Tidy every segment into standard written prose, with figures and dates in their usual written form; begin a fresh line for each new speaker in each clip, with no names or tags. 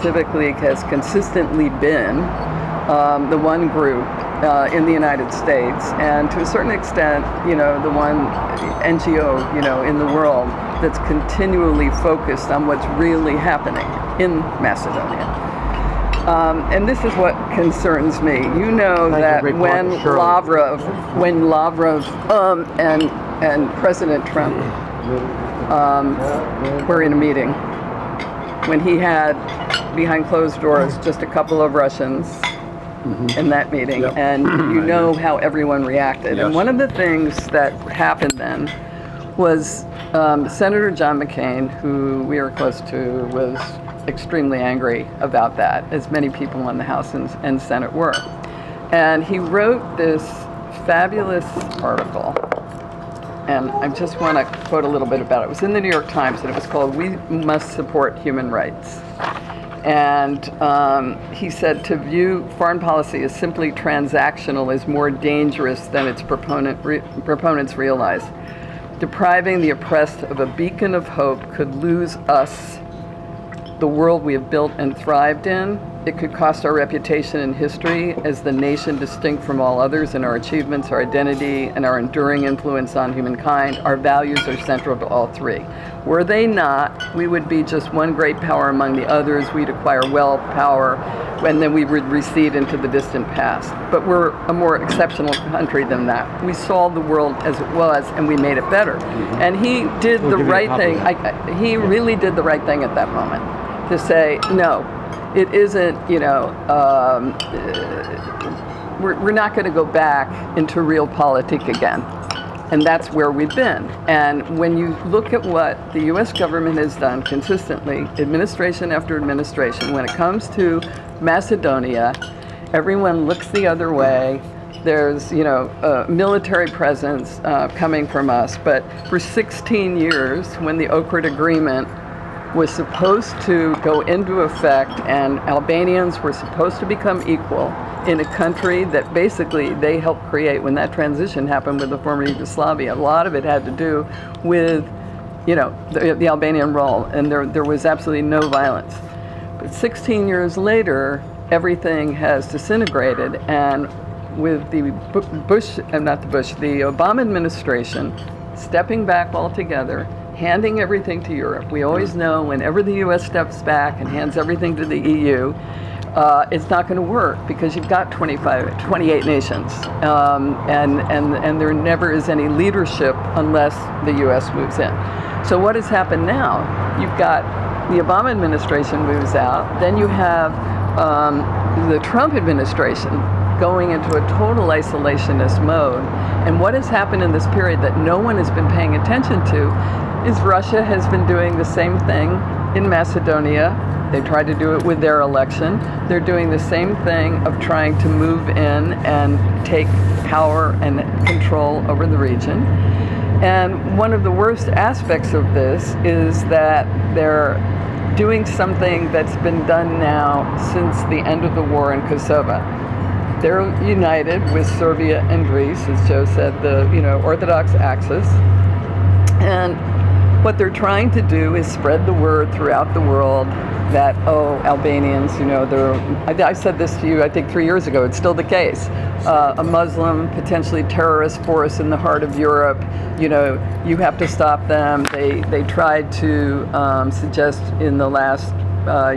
Civic League has consistently been the one group in the United States, and to a certain extent, the one NGO, in the world that's continually focused on what's really happening in Macedonia. And this is what concerns me. You know that when Lavrov and President Trump were in a meeting, when he had behind closed doors just a couple of Russians in that meeting, and you know how everyone reacted. Yes. And one of the things that happened then was Senator John McCain, who we are close to, was extremely angry about that, as many people in the House and Senate were. And he wrote this fabulous article, and I just want to quote a little bit about it. It was in the New York Times, and it was called "We Must Support Human Rights." And he said, to view foreign policy as simply transactional is more dangerous than its proponents realize. Depriving the oppressed of a beacon of hope could lose us the world we have built and thrived in. It could cost our reputation in history as the nation distinct from all others in our achievements, our identity, and our enduring influence on humankind. Our values are central to all three. Were they not, we would be just one great power among the others. We'd acquire wealth, power, and then we would recede into the distant past. But we're a more exceptional country than that. We saw the world as it was, and we made it better. And he did the right thing. He really did the right thing at that moment to say, no, it isn't, we're not going to go back into realpolitik again. And that's where we've been. And when you look at what the U.S. government has done consistently, administration after administration, when it comes to Macedonia, everyone looks the other way. There's, a military presence coming from us. But for 16 years, when the Ohrid Agreement was supposed to go into effect and Albanians were supposed to become equal in a country that basically they helped create when that transition happened with the former Yugoslavia. A lot of it had to do with, the Albanian role, and there was absolutely no violence. But 16 years later, everything has disintegrated, and with the the Obama administration stepping back altogether, handing everything to Europe. We always know whenever the U.S. steps back and hands everything to the EU, it's not going to work because you've got 28 nations, and there never is any leadership unless the U.S. moves in. So what has happened now? You've got the Obama administration moves out, then you have the Trump administration going into a total isolationist mode. And what has happened in this period that no one has been paying attention to is Russia has been doing the same thing in Macedonia. They tried to do it with their election. They're doing the same thing of trying to move in and take power and control over the region. And one of the worst aspects of this is that they're doing something that's been done now since the end of the war in Kosovo. They're united with Serbia and Greece, as Joe said, the Orthodox axis. And what they're trying to do is spread the word throughout the world that, Albanians, I said this to you, I think 3 years ago, it's still the case. A Muslim, potentially terrorist force in the heart of Europe, you have to stop them. They tried to suggest in the last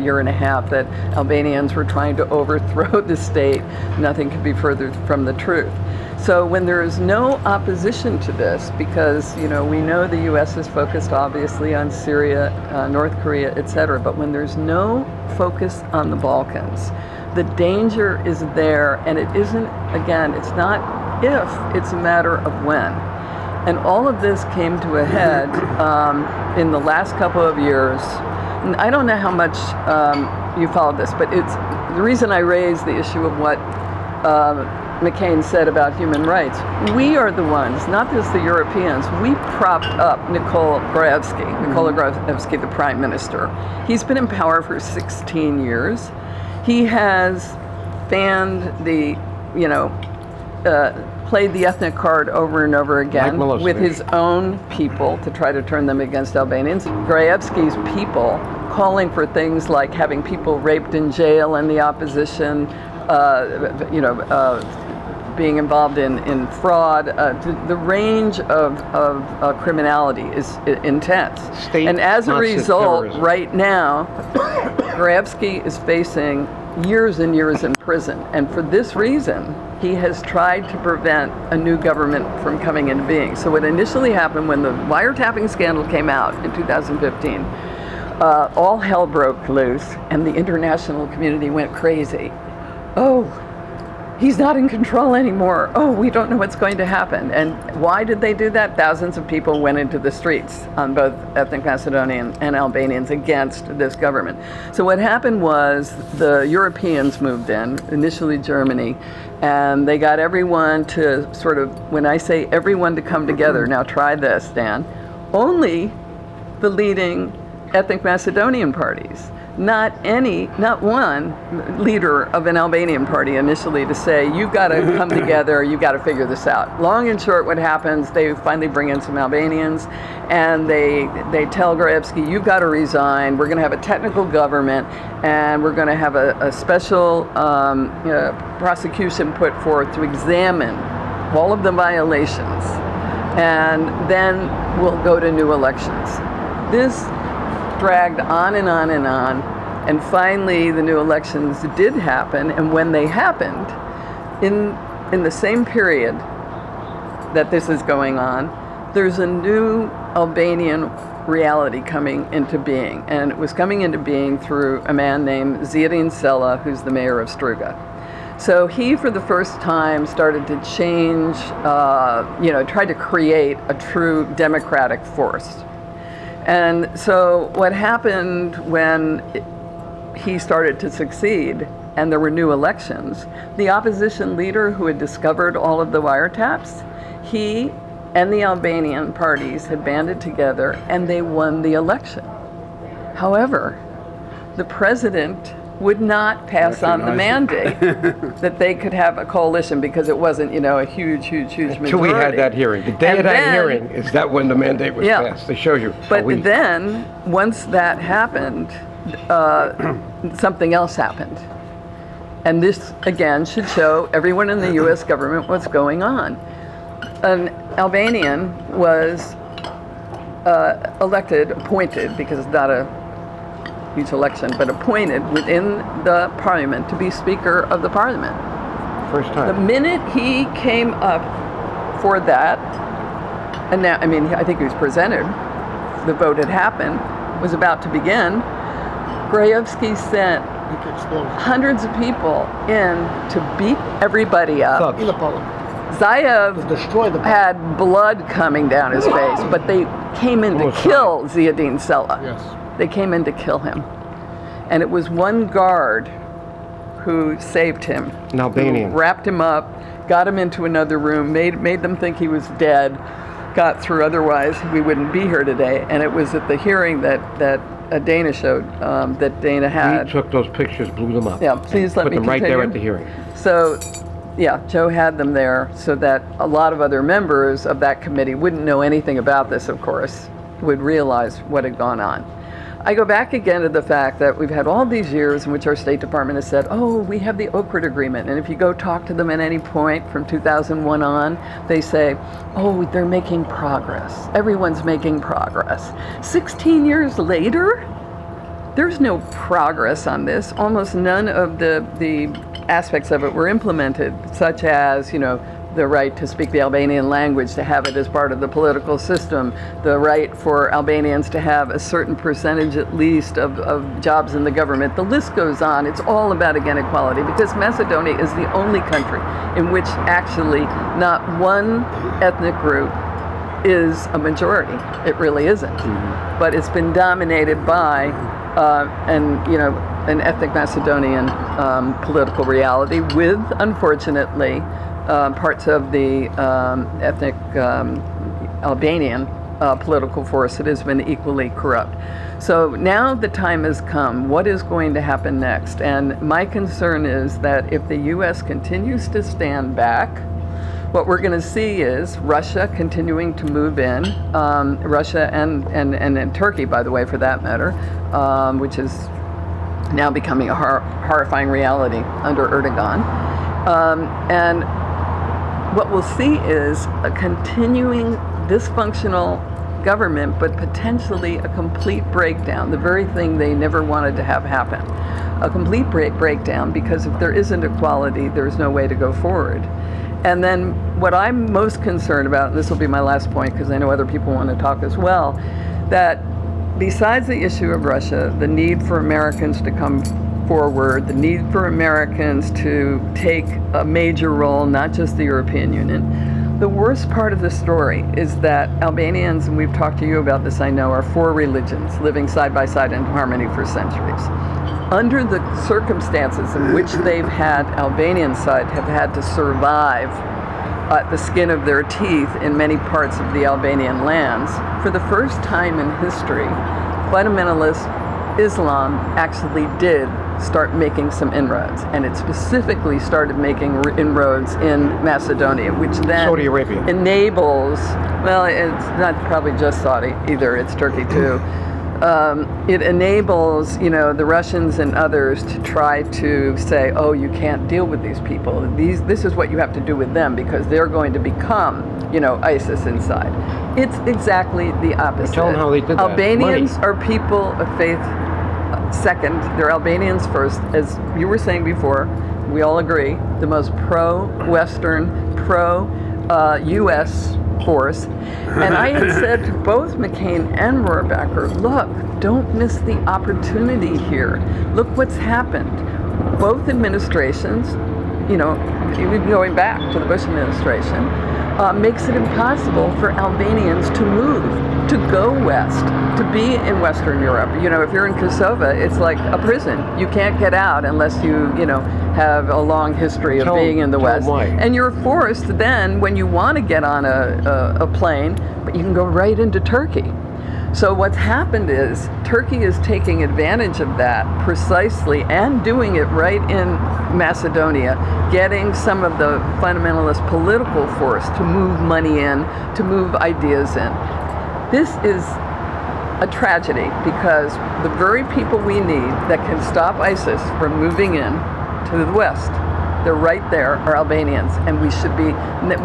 year and a half that Albanians were trying to overthrow the state. Nothing could be further from the truth. So when there is no opposition to this, because we know the U.S. is focused obviously on Syria, North Korea, etc., but when there's no focus on the Balkans, the danger is there, and it isn't, again, it's not if, it's a matter of when. And all of this came to a head in the last couple of years. And I don't know how much you followed this, but it's the reason I raised the issue of what McCain said about human rights. We are the ones, not just the Europeans, we propped up Nikola Gruevski, the prime minister. He's been in power for 16 years. He has fanned the, played the ethnic card over and over again with his own people to try to turn them against Albanians. Gruevski's people calling for things like having people raped in jail in the opposition, being involved in fraud. The range of criminality is intense. And as a result, terrorism. Right now, Gruevski is facing years and years in prison. And for this reason, he has tried to prevent a new government from coming into being. So what initially happened when the wiretapping scandal came out in 2015, all hell broke loose and the international community went crazy. Oh, he's not in control anymore. Oh, we don't know what's going to happen. And why did they do that? Thousands of people went into the streets on both ethnic Macedonian and Albanians against this government. So what happened was the Europeans moved in, initially Germany, and they got everyone to sort of, when I say everyone to come together, now try this, Dan, only the leading ethnic Macedonian parties. Not one leader of an Albanian party initially to say, you've got to come together, you've got to figure this out. Long and short, what happens, they finally bring in some Albanians and they tell Gruevski, you've got to resign, we're going to have a technical government and we're going to have a special prosecution put forth to examine all of the violations and then we'll go to new elections. This dragged on and on and on, and finally the new elections did happen, and when they happened, in the same period that this is going on, there's a new Albanian reality coming into being, and it was coming into being through a man named Ziadin Sela, who's the mayor of Struga. So he, for the first time, started to change, tried to create a true democratic force. And so what happened when he started to succeed and there were new elections, the opposition leader who had discovered all of the wiretaps, he and the Albanian parties had banded together and they won the election. However, the president would not pass on the mandate that they could have a coalition because it wasn't, a huge majority.
Until we had that hearing. The day of that hearing is that when the mandate was passed. It shows you.
But then, once that happened, something else happened. And this, again, should show everyone in the U.S. government what's going on. An Albanian was appointed, because it's not a huge election, but appointed within the parliament to be Speaker of the Parliament.
First time.
The minute he came up for that, and now, I think he was presented, the vote had happened, was about to begin, Gruevski sent hundreds of people in to beat everybody up.
In the parliament.
Zaev had blood coming down his face, but they came in to kill Ziadin Sela.
Yes.
They came in to kill him. And it was one guard who saved him.
An Albanian.
Wrapped him up, got him into another room, made them think he was dead, got through, otherwise we wouldn't be here today. And it was at the hearing that Dana showed, that Dana had.
We took those pictures, blew them up.
Yeah, please let me continue.
Put them right there at the hearing.
So, yeah, Joe had them there so that a lot of other members of that committee wouldn't know anything about this, of course, would realize what had gone on. I go back again to the fact that we've had all these years in which our State Department has said, oh, we have the Ohrid Agreement. And if you go talk to them at any point from 2001 on, they say, oh, they're making progress. Everyone's making progress. 16 years later, there's no progress on this. Almost none of the aspects of it were implemented, such as, the right to speak the Albanian language, to have it as part of the political system, the right for Albanians to have a certain percentage at least of jobs in the government. The list goes on. It's all about, again, equality, because Macedonia is the only country in which actually not one ethnic group is a majority. It really isn't. Mm-hmm. But it's been dominated by an ethnic Macedonian political reality with, unfortunately, parts of the ethnic Albanian political force that has been equally corrupt. So now the time has come. What is going to happen next? And my concern is that if the U.S. continues to stand back, what we're going to see is Russia continuing to move in, Russia and Turkey, by the way, for that matter, which is now becoming a horrifying reality under Erdogan. And what we'll see is a continuing dysfunctional government, but potentially a complete breakdown, the very thing they never wanted to have happen. A complete breakdown, because if there isn't equality, there's no way to go forward. And then what I'm most concerned about, and this will be my last point because I know other people want to talk as well, that besides the issue of Russia, the need for Americans to come forward, the need for Americans to take a major role, not just the European Union. The worst part of the story is that Albanians, and we've talked to you about this, I know, are four religions living side by side in harmony for centuries. Under the circumstances in which they've had, Albanian side have had to survive at the skin of their teeth in many parts of the Albanian lands, for the first time in history, fundamentalist Islam actually did start making some inroads, and it specifically started making inroads in Macedonia, which then
Saudi Arabia
enables, well, it's not probably just Saudi either, it's Turkey too. It enables, the Russians and others to try to say, oh, you can't deal with these people. This is what you have to do with them because they're going to become, ISIS inside. It's exactly the opposite.
Tell them how they did that.
Albanians are people of faith second. They're Albanians first. As you were saying before, we all agree, the most pro-Western, pro-U.S. force. And I had said to both McCain and Rohrabacher, look, don't miss the opportunity here. Look what's happened. Both administrations, even going back to the Bush administration, makes it impossible for Albanians to move, to go west, to be in Western Europe. If you're in Kosovo, it's like a prison. You can't get out unless you, have a long history of being in the West. And you're forced then, when you want to get on a plane, but you can go right into Turkey. So what's happened is Turkey is taking advantage of that precisely and doing it right in Macedonia, getting some of the fundamentalist political force to move money in, to move ideas in. This is a tragedy because the very people we need that can stop ISIS from moving in to the West, they're right there, are Albanians, and we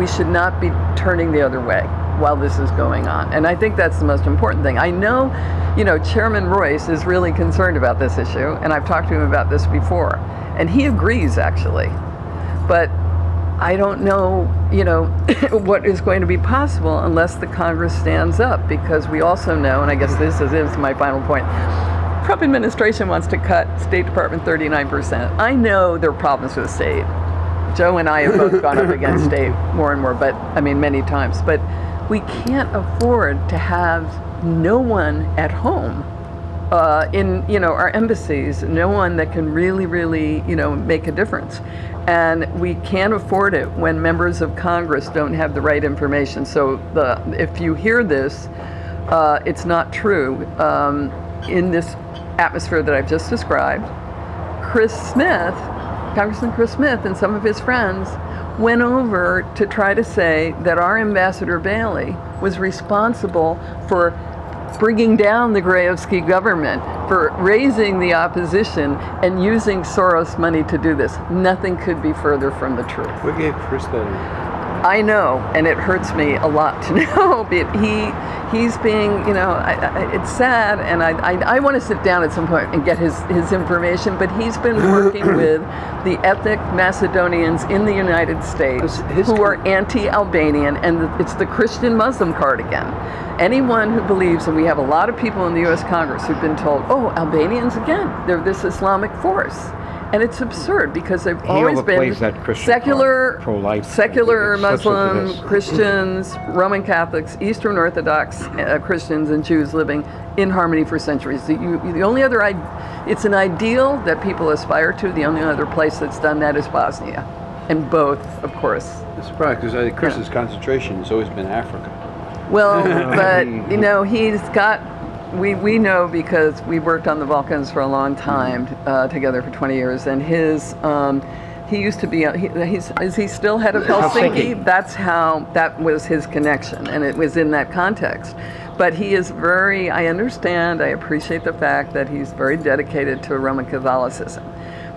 should not be turning the other way while this is going on. And I think that's the most important thing. I know, Chairman Royce is really concerned about this issue, and I've talked to him about this before, and he agrees actually. But I don't know, what is going to be possible unless the Congress stands up, because we also know, and I guess this is my final point, Trump administration wants to cut State Department 39%. I know there are problems with state. Joe and I have both gone up against state more and more, many times. But we can't afford to have no one at home in our embassies, no one that can really, make a difference. And we can't afford it when members of Congress don't have the right information. So if you hear this, it's not true. In this atmosphere that I've just described, Congressman Chris Smith and some of his friends went over to try to say that our Ambassador Bailey was responsible for bringing down the Gruevski government, for raising the opposition and using Soros money to do this. Nothing could be further from the truth.
What gave Chris that?
I know, and it hurts me a lot to know, but he's being, it's sad, and I want to sit down at some point and get his information, but he's been working with the ethnic Macedonians in the United States who are anti-Albanian, and it's the Christian Muslim card again. Anyone who believes, and we have a lot of people in the U.S. Congress who've been told, oh, Albanians again, they're this Islamic force. And it's absurd because they've always been secular Muslim, Christians, Roman Catholics, Eastern Orthodox Christians, and Jews living in harmony for centuries. The only other, it's an ideal that people aspire to. The only other place that's done that is Bosnia. And both, of course.
I'm surprised because I think Chris's concentration has always been Africa.
Well, but, he's got... We know because we worked on the Balkans for a long time together for 20 years, and he used to be, is he still head of Helsinki? That was his connection, and it was in that context. But he is very, I understand, I appreciate the fact that he's very dedicated to Roman Catholicism.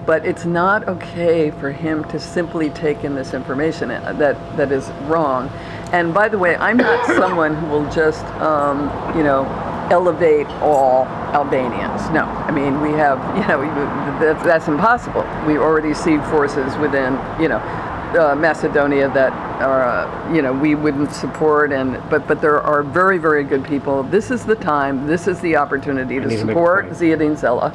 But it's not okay for him to simply take in this information that is wrong. And by the way, I'm not someone who will just, elevate all Albanians. No, I mean, we have, that's impossible. We already see forces within, Macedonia that are, we wouldn't support, but there are very, very good people. This is the time, this is the opportunity to support Ziadin Zella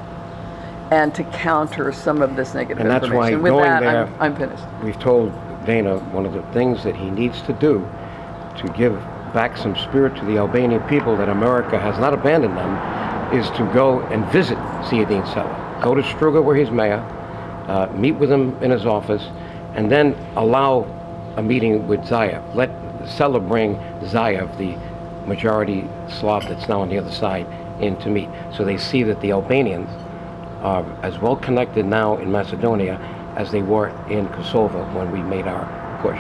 and to counter some of this negative
and that's
information.
why
With
going
that,
there,
I'm finished.
We've told Dana one of the things that he needs to do to give back some spirit to the Albanian people, that America has not abandoned them, is to go and visit Ziadin Zella. Go to Struga where he's mayor, meet with him in his office, and then allow a meeting with Zaev. Let Zella bring Zaev, the majority Slav that's now on the other side, in to meet. So they see that the Albanians are as well connected now in Macedonia as they were in Kosovo when we made our push.